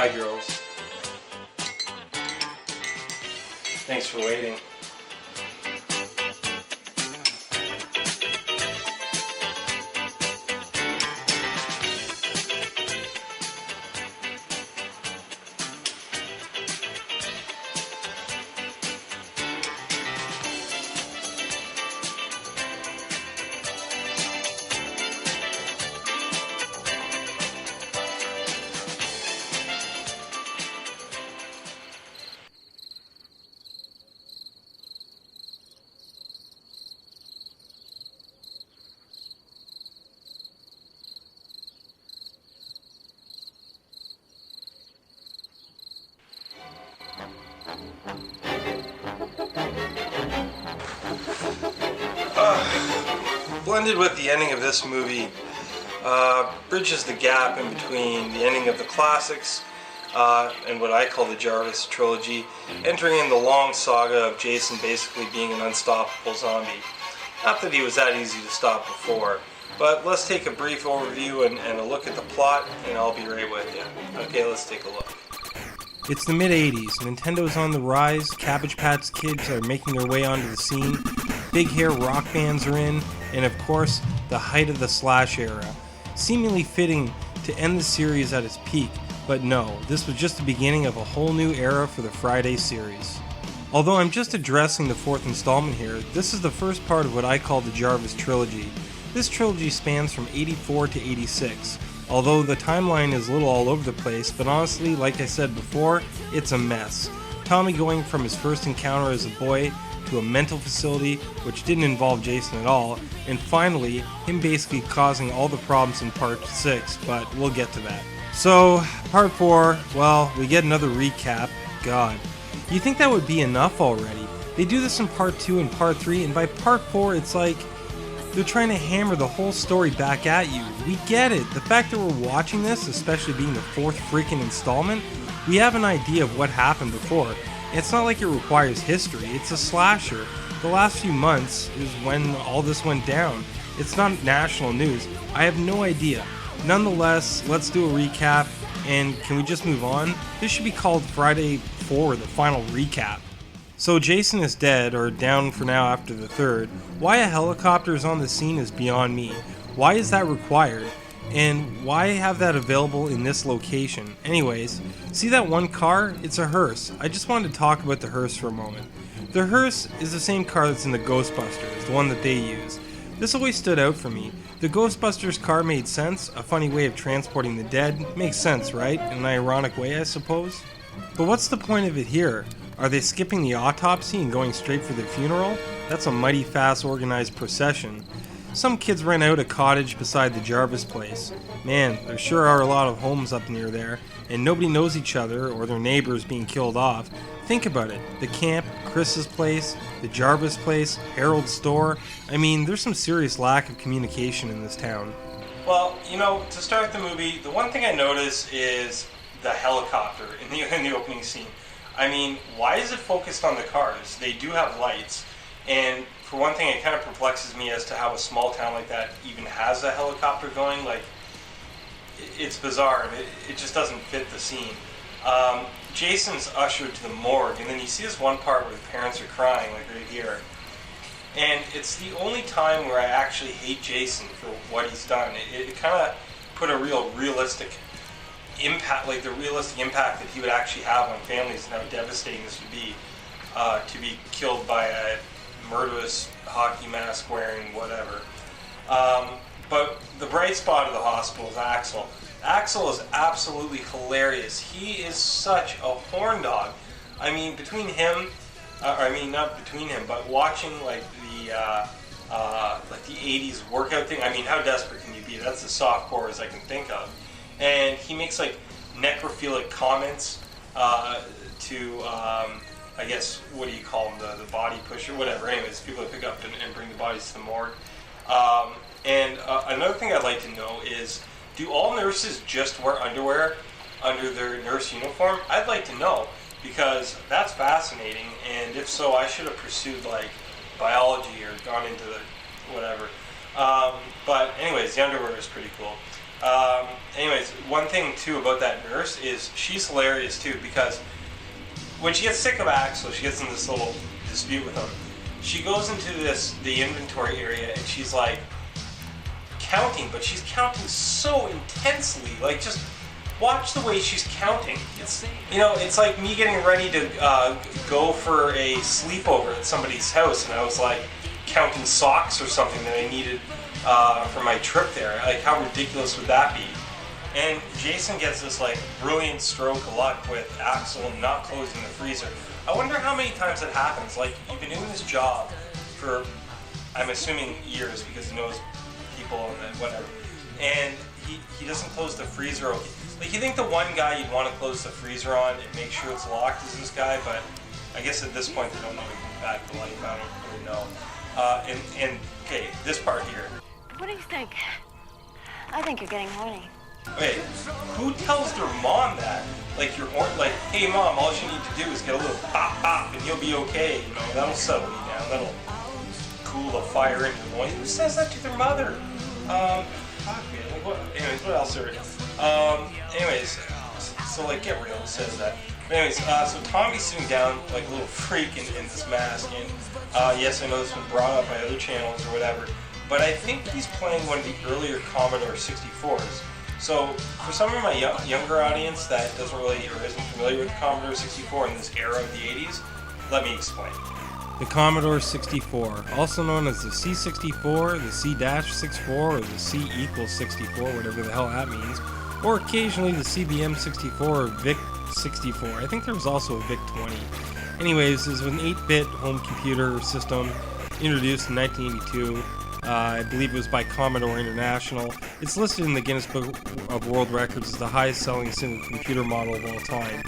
Hi, girls. Thanks for waiting. Blended with the ending of this movie bridges the gap in between the ending of the classics and what I call the Jarvis trilogy, entering in the long saga of Jason basically being an unstoppable zombie. Not that he was that easy to stop before, but let's take a brief overview and a look at the plot, and I'll be right with you. Okay, let's take a look. It's the mid-'80s. Nintendo's on the rise, Cabbage Patch Kids are making their way onto the scene, big hair rock bands are in, and of course, the height of the slash era. Seemingly fitting to end the series at its peak, but no, this was just the beginning of a whole new era for the Friday series. Although I'm just addressing the fourth installment here, this is the first part of what I call the Jarvis trilogy. This trilogy spans from 84 to 86. Although the timeline is a little all over the place, but honestly, like I said before, it's a mess. Tommy going from his first encounter as a boy to a mental facility, which didn't involve Jason at all, and finally, him basically causing all the problems in part 6, but we'll get to that. So, part 4, well, we get another recap. God. You think that would be enough already? They do this in part 2 and part 3, and by part 4, it's like they're trying to hammer the whole story back at you. We get it. The fact that we're watching this, especially being the fourth freaking installment, we have an idea of what happened before. It's not like it requires history. It's a slasher. The last few months is when all this went down. It's not national news. I have no idea. Nonetheless, let's do a recap, and can we just move on? This should be called Friday 4, the final recap. So Jason is dead, or down for now after the third. Why a helicopter is on the scene is beyond me. Why is that required? And why have that available in this location? Anyways, see that one car? It's a hearse. I just wanted to talk about the hearse for a moment. The hearse is the same car that's in the Ghostbusters, the one that they use. This always stood out for me. The Ghostbusters car made sense, a funny way of transporting the dead. Makes sense, right? In an ironic way, I suppose. But what's the point of it here? Are they skipping the autopsy and going straight for the funeral? That's a mighty fast organized procession. Some kids rent out a cottage beside the Jarvis place. Man, there sure are a lot of homes up near there, and nobody knows each other or their neighbors being killed off. Think about it. The camp, Chris's place, the Jarvis place, Harold's store. I mean, there's some serious lack of communication in this town. Well, you know, to start the movie, the one thing I notice is the helicopter in the opening scene. I mean, why is it focused on the cars? They do have lights, and for one thing, it kind of perplexes me as to how a small town like that even has a helicopter going. Like, it's bizarre, and it just doesn't fit the scene. Jason's ushered to the morgue, and then you see this one part where the parents are crying, like right here. And it's the only time where I actually hate Jason for what he's done. It kind of put a realistic impact, like the realistic impact that he would actually have on families and how devastating this would be to be killed by a murderous hockey mask wearing whatever. But the bright spot of the hospital is Axel. Axel is absolutely hilarious. He is such a horn dog. I mean, between him, not between him, but watching like the 80s workout thing. I mean, how desperate can you be? That's as softcore as I can think of. And he makes like necrophilic comments to, I guess, what do you call them, the body pusher, whatever. Anyways, people that pick up and bring the bodies to the morgue. And another thing I'd like to know is, do all nurses just wear underwear under their nurse uniform? I'd like to know, because that's fascinating, and if so, I should have pursued like biology or gone into the whatever. But anyways, the underwear is pretty cool. Anyways, one thing too about that nurse is she's hilarious too, because when she gets sick of Axel, she gets in this little dispute with him. She goes into the inventory area and she's like counting, but she's counting so intensely. Like, just watch the way she's counting. It's, you know, it's like me getting ready to go for a sleepover at somebody's house, and I was like counting socks or something that I needed for my trip there. Like, how ridiculous would that be? And Jason gets this like brilliant stroke of luck with Axel not closing the freezer. I wonder how many times that happens. Like, you've been doing this job for, I'm assuming, years, because he knows people and whatever. And he doesn't close the freezer. Like, you think the one guy you'd want to close the freezer on and make sure it's locked is this guy, but I guess at this point they don't know he can back the life. I don't really know. And okay, this part here. What do you think? I think you're getting horny. Wait, who tells their mom that? Like, you're like, hey mom, all you need to do is get a little pop pop and you'll be okay. You know, that'll settle you down. That'll cool the fire in your loins. Who says that to their mother? Fuck man. Like, what? Anyways, what else are anyways, so like, get real. Who says that? But anyways, so Tommy's sitting down like a little freak in this mask, and yes, I know this has been brought up by other channels or whatever, but I think he's playing one of the earlier Commodore 64s. So, for some of my younger audience that doesn't really or isn't familiar with the Commodore 64 in this era of the 80s, let me explain. The Commodore 64, also known as the C64, the C-64, or the C=64, whatever the hell that means, or occasionally the CBM 64 or VIC 64. I think there was also a VIC 20. Anyways, this was an 8-bit home computer system introduced in 1982. I believe it was by Commodore International. It's listed in the Guinness Book of World Records as the highest selling single computer model of all time.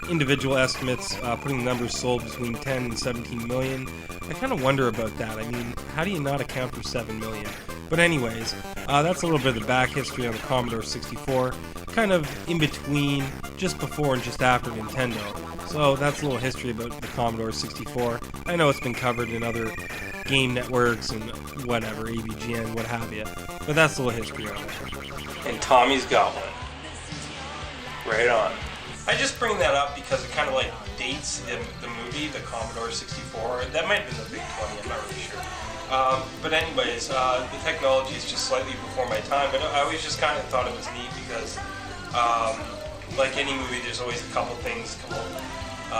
Individual estimates putting the numbers sold between 10 and 17 million. I kind of wonder about that. I mean, how do you not account for 7 million? But anyways, that's a little bit of the back history on the Commodore 64. Kind of in between, just before and just after Nintendo. So that's a little history about the Commodore 64. I know it's been covered in other game networks and whatever, AVGN, what have you. But that's a little history on it. And Tommy's got one. Right on. I just bring that up because it kind of like dates the movie, the Commodore 64. That might have been the VIC 20, I'm not really sure. But anyways, the technology is just slightly before my time, but I always just kind of thought it was neat because, like any movie, there's always a couple things,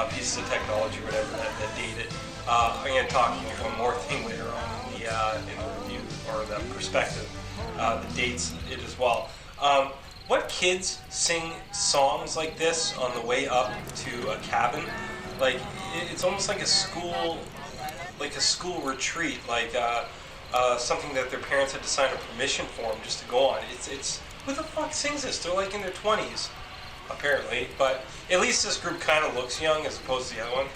pieces of technology or whatever that date it. I'm going to talk about one more thing later on in the review, or the perspective, that dates it as well. What kids sing songs like this on the way up to a cabin? Like, it's almost like a school retreat, like something that their parents had to sign a permission form just to go on. It's who the fuck sings this? They're like in their 20s, apparently, but at least this group kind of looks young as opposed to the other one.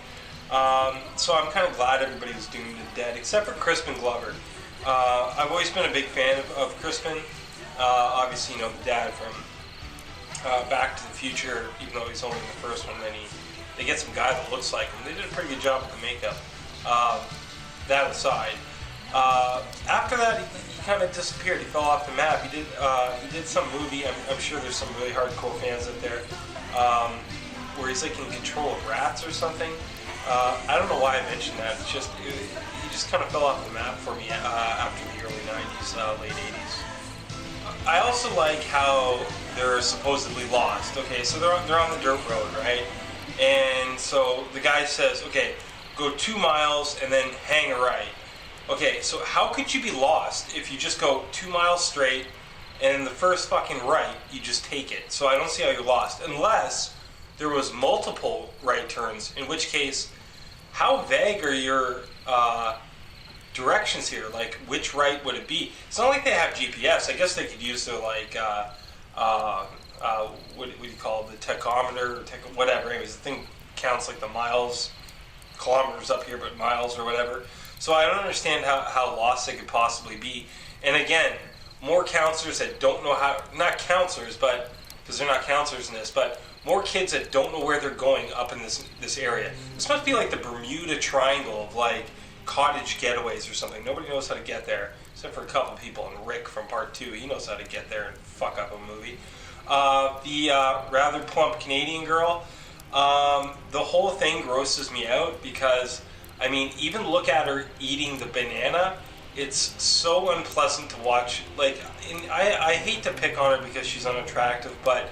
So I'm kind of glad everybody was doomed and dead, except for Crispin Glover. I've always been a big fan of Crispin. Obviously, you know, the dad from Back to the Future, even though he's only in the first one, then they get some guy that looks like him. They did a pretty good job with the makeup. That aside, after that, he kind of disappeared. He fell off the map. He did some movie. I'm sure there's some really hardcore fans out there, where he's like in control of rats or something. I don't know why I mentioned that. It's just he just kind of fell off the map for me after the early 90s, late 80s. I also like how they're supposedly lost. Okay, so they're on the dirt road, right? And so the guy says, okay, go 2 miles and then hang a right. Okay, so how could you be lost if you just go 2 miles straight and in the first fucking right, you just take it? So I don't see how you're lost. Unless there was multiple right turns, in which case, how vague are your directions here? Like, which right would it be? It's not like they have GPS. I guess they could use their, like, what do you call it? The tachometer, whatever. Anyways, the thing counts like the miles, kilometers up here, but miles or whatever. So I don't understand how lost they could possibly be. And again, more counselors that don't know how, not counselors, but, because they're not counselors in this, but more kids that don't know where they're going up in this area. This must be like the Bermuda Triangle of like cottage getaways or something. Nobody knows how to get there. except for a couple people, and Rick from Part 2. He knows how to get there and fuck up a movie. The rather plump Canadian girl, the whole thing grosses me out because, I mean, even look at her eating the banana. It's so unpleasant to watch. Like, I hate to pick on her because she's unattractive, but,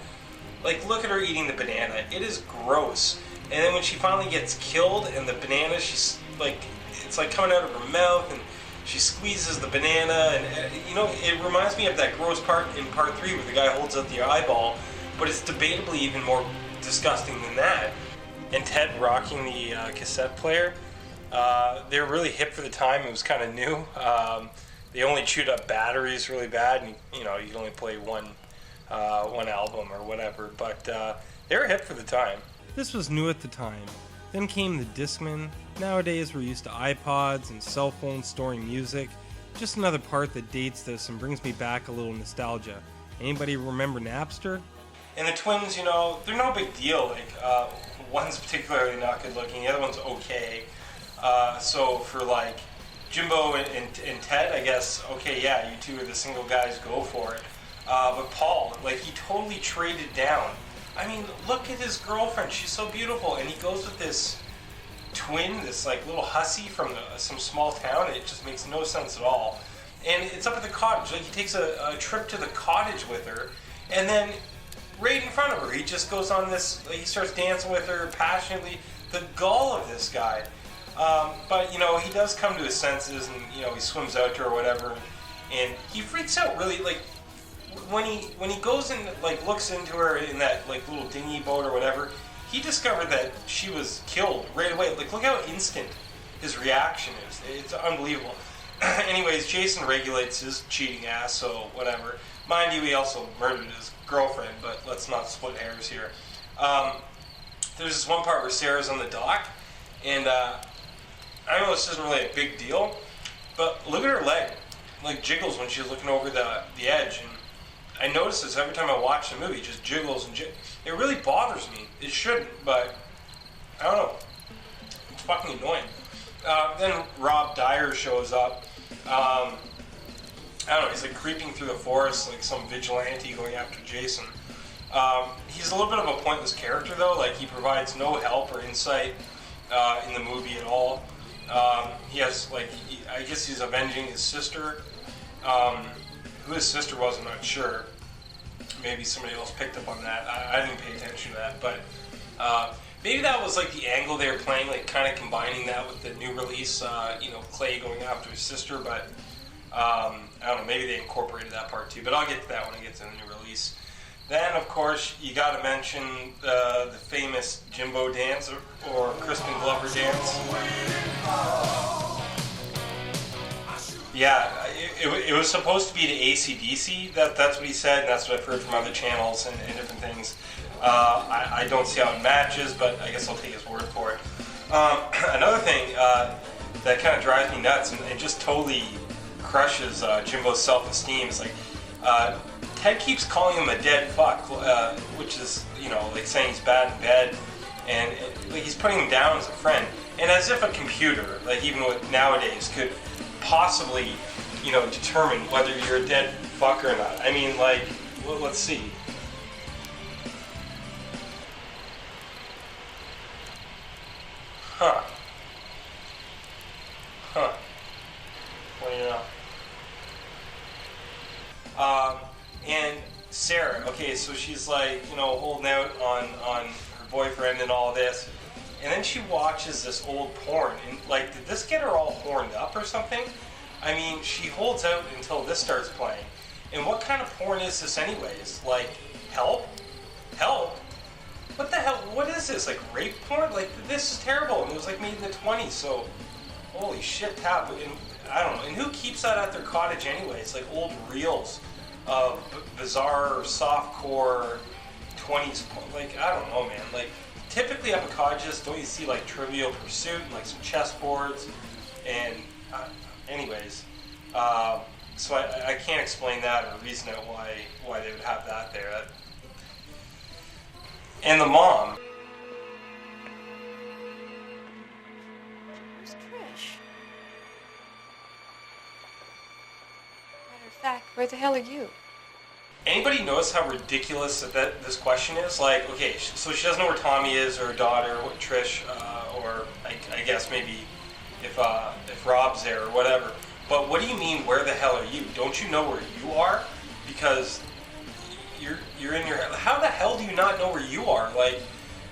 like, look at her eating the banana. It is gross. And then when she finally gets killed and the banana, she's, like, it's like coming out of her mouth, and she squeezes the banana, and, you know, it reminds me of that gross part in Part 3 where the guy holds out the eyeball, but it's debatably even more disgusting than that. And Ted rocking the cassette player. They were really hip for the time. It was kind of new. They only chewed up batteries really bad, and you know, you can only play one album or whatever. But they were hip for the time. This was new at the time. Then came the Discman. Nowadays we're used to iPods and cell phones storing music. Just another part that dates this and brings me back a little nostalgia. Anybody remember Napster? And the twins, you know, they're no big deal. Like, one's particularly not good looking, the other one's okay. So for like Jimbo and Ted, I guess, okay, yeah, you two are the single guys, go for it. But Paul, like, he totally traded down. I mean, look at his girlfriend, she's so beautiful, and he goes with this twin, this like little hussy from some small town. It just makes no sense at all. And it's up at the cottage. Like, he takes a trip to the cottage with her, and then right in front of her, he just goes on this, like, he starts dancing with her passionately. The gall of this guy. But, you know, he does come to his senses, and, you know, he swims out to her or whatever, and he freaks out really, like, when he goes and, like, looks into her in that, like, little dinghy boat or whatever, he discovered that she was killed right away. Like, look how instant his reaction is. It's unbelievable. Anyways, Jason regulates his cheating ass, so whatever. Mind you, he also murdered his girlfriend, but let's not split hairs here. There's this one part where Sarah's on the dock, and I know this isn't really a big deal, but look at her leg. Like, jiggles when she's looking over the edge, and I notice this every time I watch the movie. It just jiggles and jiggles. It really bothers me. It shouldn't, but I don't know. It's fucking annoying. Then Rob Dyer shows up. I don't know, he's like creeping through the forest like some vigilante going after Jason. He's a little bit of a pointless character though. Like, he provides no help or insight in the movie at all. He has, like, I guess he's avenging his sister. Who his sister was, I'm not sure. Maybe somebody else picked up on that. I didn't pay attention to that, but maybe that was like the angle they were playing, like kind of combining that with the new release, you know, Clay going after his sister, but I don't know, maybe they incorporated that part too, but I'll get to that when I get to the new release. Then, of course, you gotta mention the famous Jimbo dance or Crispin Glover dance. Yeah, it was supposed to be to AC/DC. That's what he said, and that's what I've heard from other channels and different things. I don't see how it matches, but I guess I'll take his word for it. Another thing that kind of drives me nuts, and it just totally crushes Jimbo's self-esteem, is like, Ted keeps calling him a dead fuck, which is, you know, like saying he's bad in bed, and like he's putting him down as a friend, and as if a computer, like even with nowadays, could possibly, you know, determine whether you're a dead fuck or not. I mean, like, well, let's see. Huh. What do you know? And Sarah, okay, so she's like, you know, holding out on her boyfriend and all this, and then she watches this old porn, and like, did this get her all horned up or something? I mean, she holds out until this starts playing, and what kind of porn is this anyways? Like, help? Help? What the hell, what is this, like rape porn? Like, this is terrible, and it was like made in the 20s, so, holy shit, tap, and I don't know, and who keeps that at their cottage anyways? Like old reels of bizarre softcore 20s, like, I don't know, man. Like, typically up at cottages, don't you see like Trivial Pursuit and like some chessboards, and anyways, so I can't explain that or reason out why they would have that there. And the mom. Where's Trish? Zach, where the hell are you? Anybody notice how ridiculous this question is? Like, okay, so she doesn't know where Tommy is, or her daughter, or Trish, or I guess maybe if Rob's there or whatever. But what do you mean, where the hell are you? Don't you know where you are? Because you're in your... How the hell do you not know where you are? Like,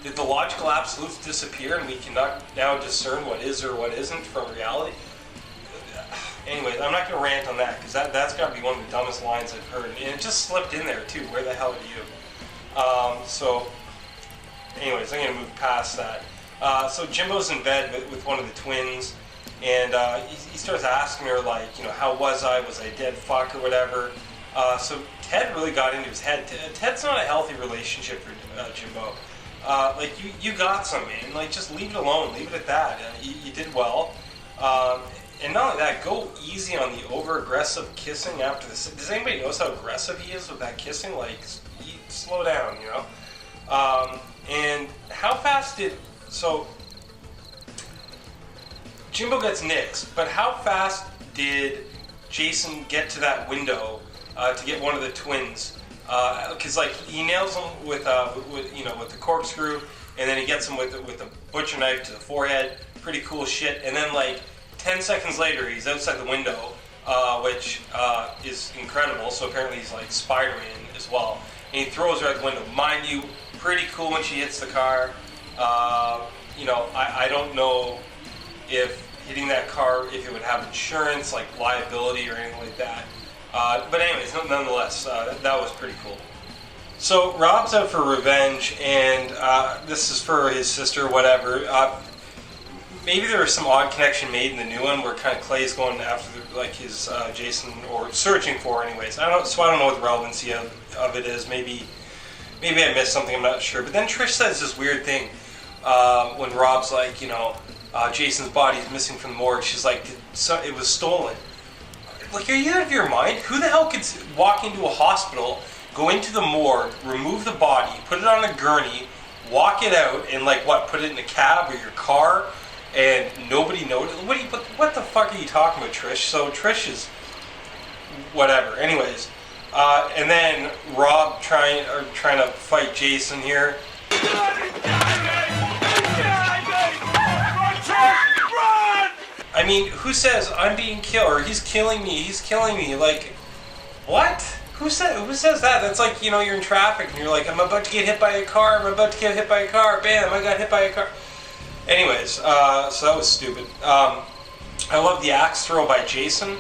did the logical absolutes disappear and we cannot now discern what is or what isn't from reality? Anyways, I'm not going to rant on that because that's got to be one of the dumbest lines I've heard. And it just slipped in there too. Where the hell are you? So, anyways, I'm going to move past that. So Jimbo's in bed with one of the twins, and he starts asking her, like, you know, how was I? Was I dead fuck or whatever? So Ted really got into his head. Ted's not a healthy relationship for Jimbo. Like, you got some, man. Like, just leave it alone. Leave it at that. You did well. And not only that, go easy on the over-aggressive kissing after this. Does anybody notice how aggressive he is with that kissing? Like, slow down, you know? And how fast did... So, Jimbo gets nixed, but how fast did Jason get to that window to get one of the twins? Because, like, he nails him with the corkscrew, and then he gets him with the butcher knife to the forehead. Pretty cool shit. And then, like, 10 seconds later, he's outside the window, which is incredible. So apparently he's like Spider-Man as well. And he throws her out the window. Mind you, pretty cool when she hits the car. I don't know if hitting that car, if it would have insurance, like liability or anything like that. But anyways, nonetheless, that was pretty cool. So Rob's out for revenge, and this is for his sister, whatever. Maybe there was some odd connection made in the new one where kind of Clay's going after his Jason, or searching for, anyways. I don't know what the relevancy of it is. Maybe I missed something. I'm not sure. But then Trish says this weird thing when Rob's like, Jason's body is missing from the morgue. She's like, it was stolen. Like, are you out of your mind? Who the hell could walk into a hospital, go into the morgue, remove the body, put it on a gurney, walk it out, and put it in a cab or your car? And nobody noticed. What the fuck are you talking about, Trish? So Trish is whatever. Anyways, and then Rob trying to fight Jason here. I mean, who says I'm being killed or he's killing me? He's killing me. Like, what? Who says that? That's like, you're in traffic and you're like, I'm about to get hit by a car. Bam! I got hit by a car. Anyways, so that was stupid. I love the axe throw by Jason.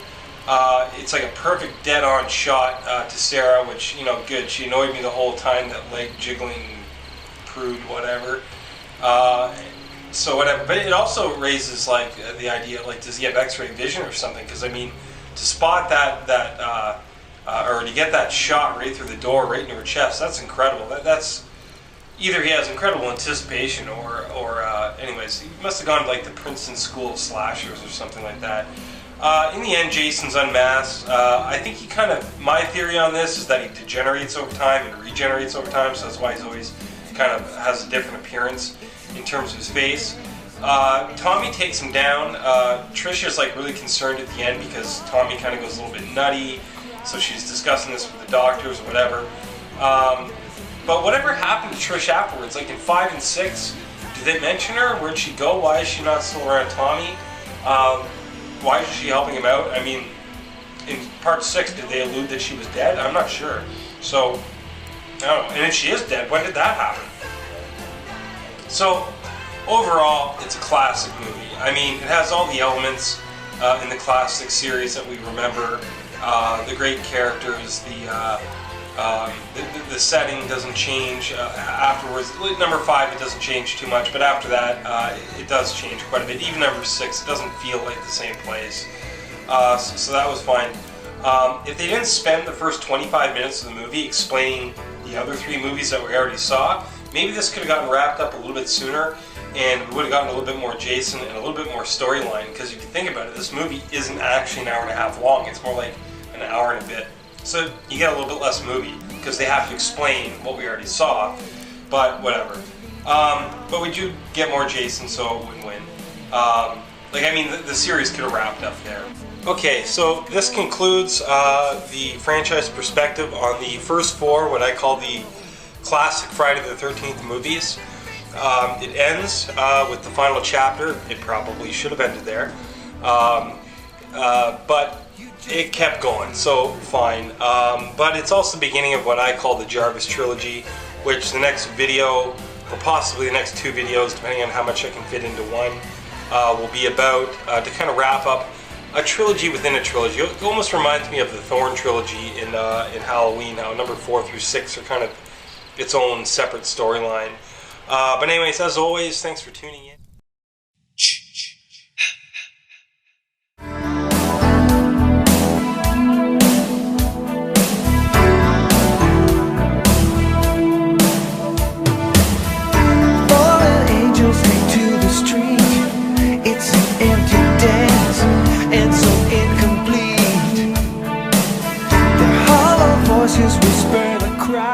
It's like a perfect dead-on shot to Sarah, which, good. She annoyed me the whole time, that leg jiggling prude, whatever. So whatever. But it also raises, the idea, does he have X-ray vision or something? Because, I mean, to spot that or to get that shot right through the door, right into her chest, that's incredible. That's... Either he has incredible anticipation, or anyways, he must have gone to the Princeton School of Slashers or something like that. In the end, Jason's unmasked. I think he my theory on this is that he degenerates over time and regenerates over time, so that's why he's always kind of has a different appearance in terms of his face. Tommy takes him down. Trisha's really concerned at the end because Tommy kind of goes a little bit nutty, so she's discussing this with the doctors or whatever. But whatever happened to Trish afterwards, in 5 and 6, did they mention her? Where'd she go? Why is she not still around Tommy? Why is she helping him out? I mean, in part 6, did they allude that she was dead? I'm not sure. So, I don't know. And if she is dead, when did that happen? So, overall, it's a classic movie. I mean, it has all the elements in the classic series that we remember. The great characters, the setting doesn't change afterwards. Number 5, it doesn't change too much, but after that, it does change quite a bit. Even number 6, it doesn't feel like the same place. So that was fine. If they didn't spend the first 25 minutes of the movie explaining the other 3 movies that we already saw, maybe this could have gotten wrapped up a little bit sooner, and we would have gotten a little bit more Jason and a little bit more storyline, because if you think about it, this movie isn't actually an hour and a half long. It's more like an hour and a bit. So you get a little bit less movie because they have to explain what we already saw, but whatever. But we do get more Jason, so a win-win. The series could have wrapped up there. Okay, so this concludes the franchise perspective on the first four, what I call the classic Friday the 13th movies. It ends with the final chapter. It probably should have ended there. But it kept going, so fine. But it's also the beginning of what I call the Jarvis trilogy, which the next video, or possibly the next two videos, depending on how much I can fit into one, will be about, to kind of wrap up a trilogy within a trilogy. It almost reminds me of the Thorn trilogy in Halloween, how number 4 through 6 are kind of its own separate storyline. But anyways, as always, thanks for tuning in. Voices whisper the cry.